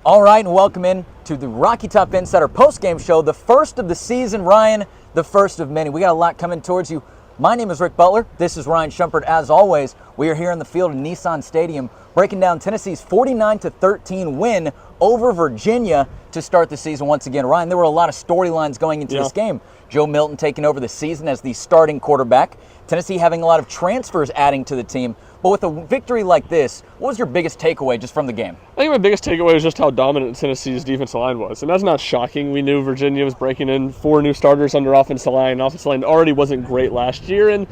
All right, and welcome in to the Rocky Top Insider post-game show, the first of the season, Ryan, the first of many. We got a lot coming towards you. My name is Rick Butler. This is Ryan Schumpert. As always, we are here on the field at Nissan Stadium breaking down Tennessee's 49-13 win over Virginia to start the season once again. Ryan, there were a lot of storylines going into this game. Joe Milton taking over the season as the starting quarterback. Tennessee having a lot of transfers adding to the team. But with a victory like this, what was your biggest takeaway just from the game? I think my biggest takeaway was just how dominant Tennessee's defensive line was. And that's not shocking. We knew Virginia was breaking in 4 new starters under offensive line. Offensive line already wasn't great last year, and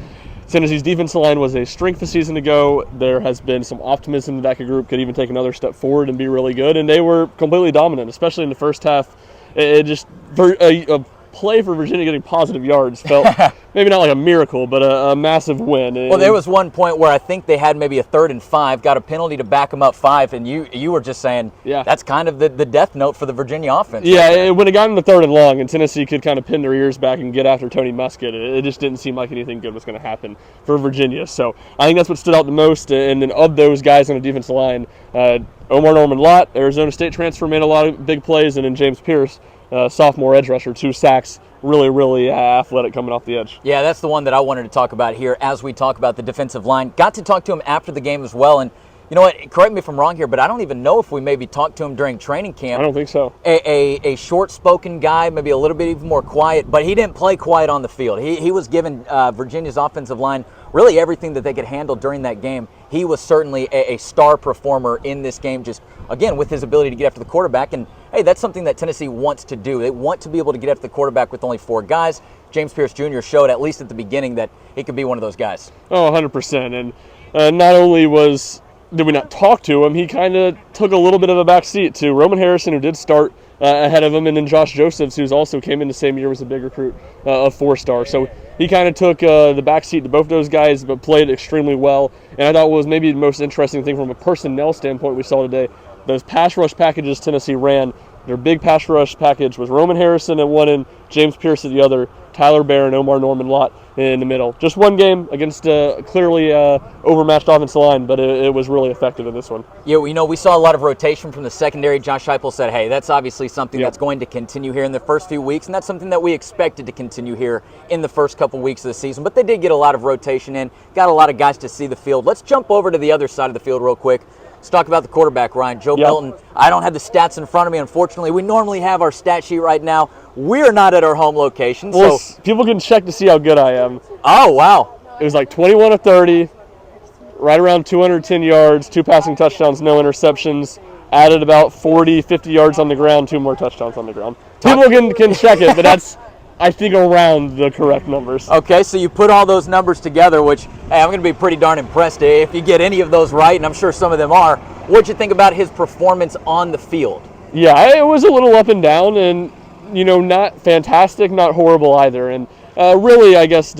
Tennessee's defensive line was a strength a season ago. There has been some optimism that group could even take another step forward and be really good, and they were completely dominant, especially in the first half. It just a play for Virginia getting positive yards felt maybe not like a miracle, but a massive win. Well, there was one point where I think they had maybe a 3rd and 5, got a penalty to back them up 5, and you were just saying that's kind of the death note for the Virginia offense. Yeah, when it got in the 3rd and long and Tennessee could kind of pin their ears back and get after Tony Muskett, it just didn't seem like anything good was going to happen for Virginia. So I think that's what stood out the most. And then of those guys on the defensive line, Omar Norman-Lott, Arizona State transfer, made a lot of big plays, and then James Pierce, sophomore edge rusher, 2 sacks, really athletic coming off the edge. Yeah, that's the one that I wanted to talk about here as we talk about the defensive line. Got to talk to him after the game as well, and you know what, correct me if I'm wrong here, but I don't even know if we maybe talked to him during training camp. I don't think so. A short-spoken guy, maybe a little bit even more quiet, but he didn't play quiet on the field. He was giving Virginia's offensive line really everything that they could handle during that game. He was certainly a star performer in this game, just, again, with his ability to get after the quarterback. And, hey, that's something that Tennessee wants to do. They want to be able to get after the quarterback with only 4 guys. James Pierce Jr. showed, at least at the beginning, that he could be one of those guys. Oh, 100%. And not only did we not talk to him, he kind of took a little bit of a back seat to Roman Harrison, who did start ahead of him, and then Josh Josephs, who also came in the same year, was a big recruit of 4-star. So he kind of took the back seat to both those guys, but played extremely well. And I thought what was maybe the most interesting thing from a personnel standpoint we saw today, those pass rush packages Tennessee ran. Their big pass rush package was Roman Harrison at one end, James Pierce at the other, Tyler Barron, Omar Norman-Lott in the middle. Just one game against a clearly overmatched offensive line, but it was really effective in this one. Yeah, you know, we saw a lot of rotation from the secondary. Josh Heupel said, hey, that's obviously something that's going to continue here in the first few weeks, and that's something that we expected to continue here in the first couple weeks of the season. But they did get a lot of rotation in, got a lot of guys to see the field. Let's jump over to the other side of the field real quick. Let's talk about the quarterback, Ryan. Joe Milton. I don't have the stats in front of me, unfortunately. We normally have our stat sheet right now. We're not at our home location. Well, so people can check to see how good I am. Oh, wow. It was like 21 of 30, right around 210 yards, 2 passing touchdowns, no interceptions, added about 40, 50 yards on the ground, 2 more touchdowns on the ground. People can check it, but that's, I think, around the correct numbers. Okay, so you put all those numbers together, which, hey, I'm going to be pretty darn impressed if you get any of those right, and I'm sure some of them are. What'd you think about his performance on the field? Yeah, it was a little up and down, and, you know, not fantastic, not horrible either. And really, I guess,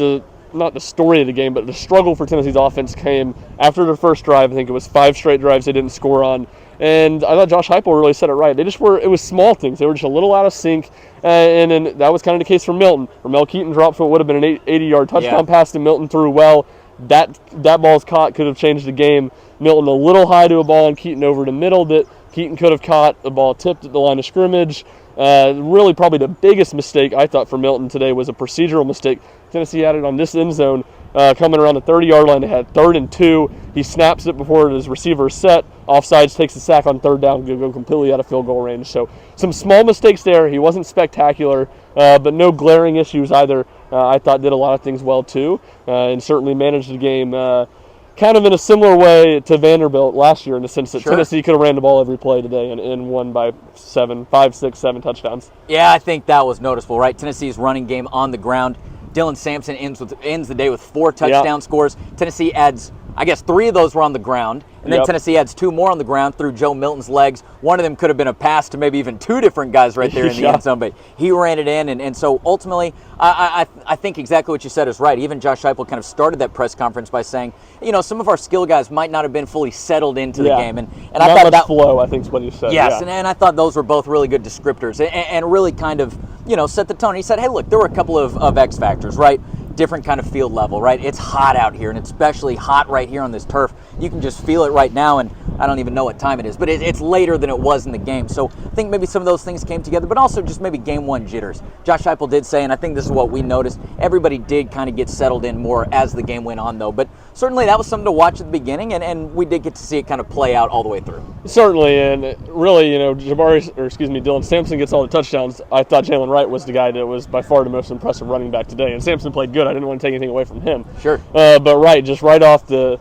not the story of the game, but the struggle for Tennessee's offense came after their first drive. I think it was 5 straight drives they didn't score on. And I thought Josh Heupel really said it right. It was small things. They were just a little out of sync. And then that was kind of the case for Milton. Ramel Keaton dropped for what would have been an 80-yard touchdown pass to Milton, threw well. That ball's caught, could have changed the game. Milton a little high to a ball, and Keaton over the middle that Keaton could have caught. The ball tipped at the line of scrimmage. Really probably the biggest mistake I thought for Milton today was a procedural mistake Tennessee added on this end zone. Coming around the 30-yard line, they had 3rd and 2. He snaps it before his receiver is set. Offsides, takes the sack on 3rd down, go completely out of field goal range. So some small mistakes there. He wasn't spectacular, but no glaring issues either. I thought did a lot of things well too, and certainly managed the game kind of in a similar way to Vanderbilt last year, in the sense that Tennessee could have ran the ball every play today and won by 5, 6, 7 touchdowns. Yeah, I think that was noticeable, right? Tennessee's running game on the ground. Dylan Sampson ends the day with 4 touchdown scores. Tennessee adds, I guess 3 of those were on the ground, and then Tennessee adds 2 more on the ground through Joe Milton's legs. One of them could have been a pass to maybe even 2 different guys right there in the end zone, but he ran it in, and so ultimately, I think exactly what you said is right. Even Josh Heupel kind of started that press conference by saying, you know, some of our skill guys might not have been fully settled into the game, and I thought that flow, I think, is what he said. Yes, and I thought those were both really good descriptors, and really kind of, you know, set the tone. He said, hey, look, there were a couple of X factors, right? different kind of field level, right? It's hot out here, and it's especially hot right here on this turf. You can just feel it right now, and I don't even know what time it is, but it's later than it was in the game. So I think maybe some of those things came together, but also just maybe game one jitters. Josh Heupel did say, and I think this is what we noticed, everybody did kind of get settled in more as the game went on, though. But certainly that was something to watch at the beginning, and we did get to see it kind of play out all the way through. Certainly, and really, Dylan Sampson gets all the touchdowns. I thought Jalen Wright was the guy that was by far the most impressive running back today, and Sampson played good. I didn't want to take anything away from him. Sure. But Wright, just right off the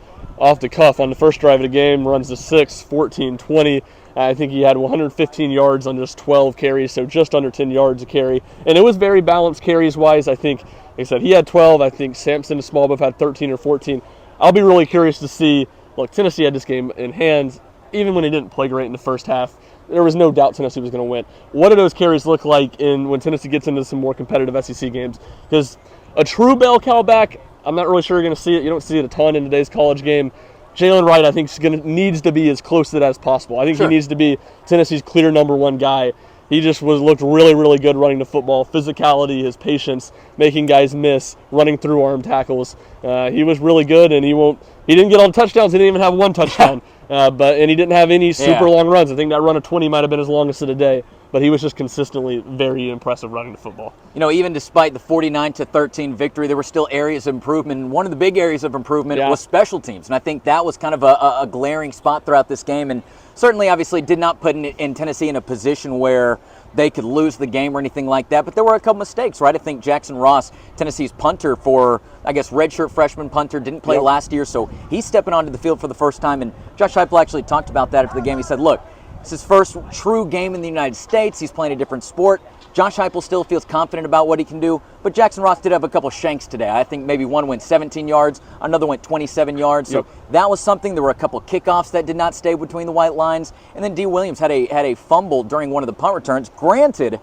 cuff on the first drive of the game, runs the 6, 14, 20. I think he had 115 yards on just 12 carries, so just under 10 yards a carry. And it was very balanced carries-wise. I think, like I said, he had 12. I think Sampson and Smallbuff had 13 or 14. I'll be really curious to see, look, Tennessee had this game in hand. Even when he didn't play great in the first half, there was no doubt Tennessee was going to win. What do those carries look like when Tennessee gets into some more competitive SEC games? Because a true bell cow back, I'm not really sure you're going to see it. You don't see it a ton in today's college game. Jalen Wright, I think, needs to be as close to that as possible. I think He needs to be Tennessee's clear number one guy. He just looked really, really good running the football. Physicality, his patience, making guys miss, running through arm tackles. He was really good, and he didn't get all the touchdowns. He didn't even have one touchdown, and he didn't have any super long runs. I think that run of 20 might have been his longest of the day. But he was just consistently very impressive running the football. You know, even despite the 49-13 victory, there were still areas of improvement. And one of the big areas of improvement was special teams. And I think that was kind of a glaring spot throughout this game. And certainly, obviously, did not put in Tennessee in a position where they could lose the game or anything like that. But there were a couple mistakes, right? I think Jackson Ross, Tennessee's punter for, I guess, redshirt freshman punter, didn't play last year. So he's stepping onto the field for the first time. And Josh Heupel actually talked about that after the game. He said, look, it's his first true game in the United States. He's playing a different sport. Josh Heupel still feels confident about what he can do, but Jackson Ross did have a couple shanks today. I think maybe one went 17 yards, another went 27 yards. So that was something. There were a couple kickoffs that did not stay between the white lines. And then D. Williams had a fumble during one of the punt returns. Granted,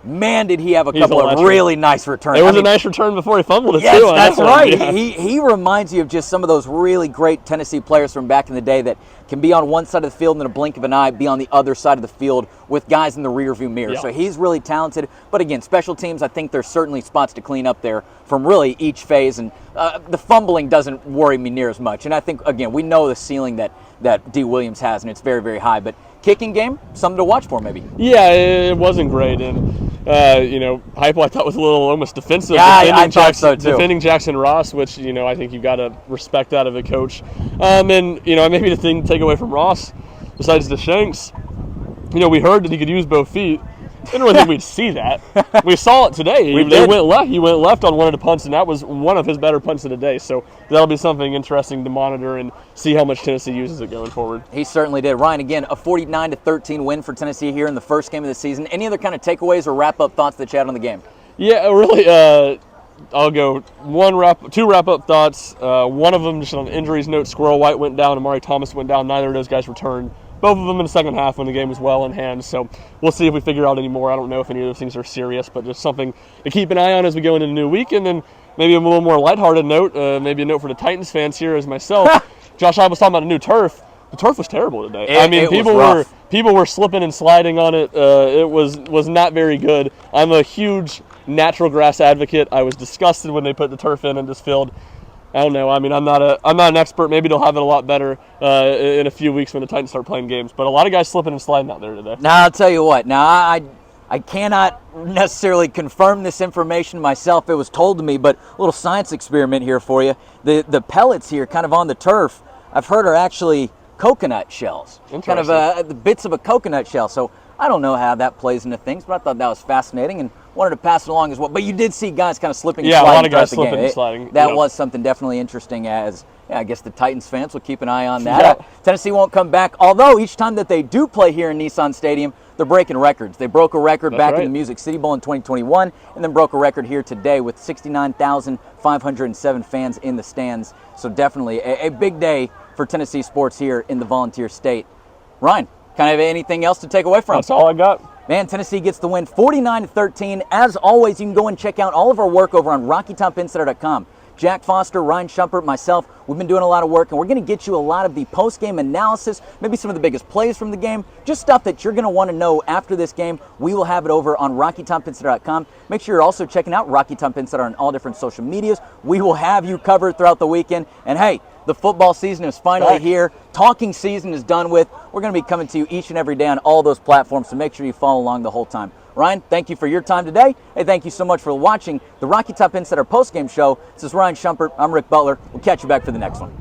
man, did he have a couple of really nice returns. It was a nice return before he fumbled it, too. Yes, that's right. Yeah. He reminds you of just some of those really great Tennessee players from back in the day that can be on one side of the field and in a blink of an eye, be on the other side of the field with guys in the rearview mirror. So he's really talented. But again, special teams, I think there's certainly spots to clean up there from really each phase. And the fumbling doesn't worry me near as much. And I think, again, we know the ceiling that D. Williams has, and it's very, very high. But kicking game, something to watch for maybe. Yeah, it wasn't great. And Heupel I thought was a little almost defensive. Yeah, I thought so too. Defending Jackson Ross, which I think you've got to respect out of a coach. And maybe the thing to take away from Ross, besides the shanks, we heard that he could use both feet. Didn't really think we'd see that. We saw it today. He went left on one of the punts, and that was one of his better punts of the day. So that'll be something interesting to monitor and see how much Tennessee uses it going forward. He certainly did. Ryan, again, a 49-13 win for Tennessee here in the first game of the season. Any other kind of takeaways or wrap-up thoughts that you had on the game? Yeah, really. I'll go two wrap-up thoughts. One of them just on injuries note: Squirrel White went down, Amari Thomas went down. Neither of those guys returned. Both of them in the second half when the game was well in hand. So we'll see if we figure out any more. I don't know if any of those things are serious, but just something to keep an eye on as we go into the new week. And then maybe a little more lighthearted note, maybe a note for the Titans fans here as myself. Josh I was talking about a new turf. The turf was terrible today. People were slipping and sliding on it. It was not very good. I'm a huge natural grass advocate. I was disgusted when they put the turf in this field. I don't know. I mean, I'm not an expert. Maybe they'll have it a lot better in a few weeks when the Titans start playing games. But a lot of guys slipping and sliding out there today. Now, I'll tell you what. Now, I cannot necessarily confirm this information myself. It was told to me, but a little science experiment here for you. The pellets here kind of on the turf, I've heard are actually coconut shells. Kind of the bits of a coconut shell. So I don't know how that plays into things, but I thought that was fascinating and wanted to pass it along as well. But you did see guys kind of slipping and sliding. Yeah, a lot of guys slipping and sliding. That was something definitely interesting as, I guess the Titans fans will keep an eye on that. Yeah. Tennessee won't come back, although each time that they do play here in Nissan Stadium, they're breaking records. They broke a record in the Music City Bowl in 2021 and then broke a record here today with 69,507 fans in the stands. So definitely a big day for Tennessee sports here in the Volunteer State. Ryan, kind of anything else to take away from? That's all I got. Man, Tennessee gets the win 49-13. As always, you can go and check out all of our work over on RockyTopInsider.com. Jack Foster, Ryan Schumpert, myself, we've been doing a lot of work, and we're going to get you a lot of the post-game analysis, maybe some of the biggest plays from the game, just stuff that you're going to want to know after this game. We will have it over on RockyTopInsider.com. Make sure you're also checking out Rocky Top Insider on all different social medias. We will have you covered throughout the weekend. And hey, the football season is finally here. Talking season is done with. We're going to be coming to you each and every day on all those platforms, so make sure you follow along the whole time. Ryan, thank you for your time today. Hey, thank you so much for watching the Rocky Top Insider postgame show. This is Ryan Schumpert. I'm Rick Butler. We'll catch you back for the next one.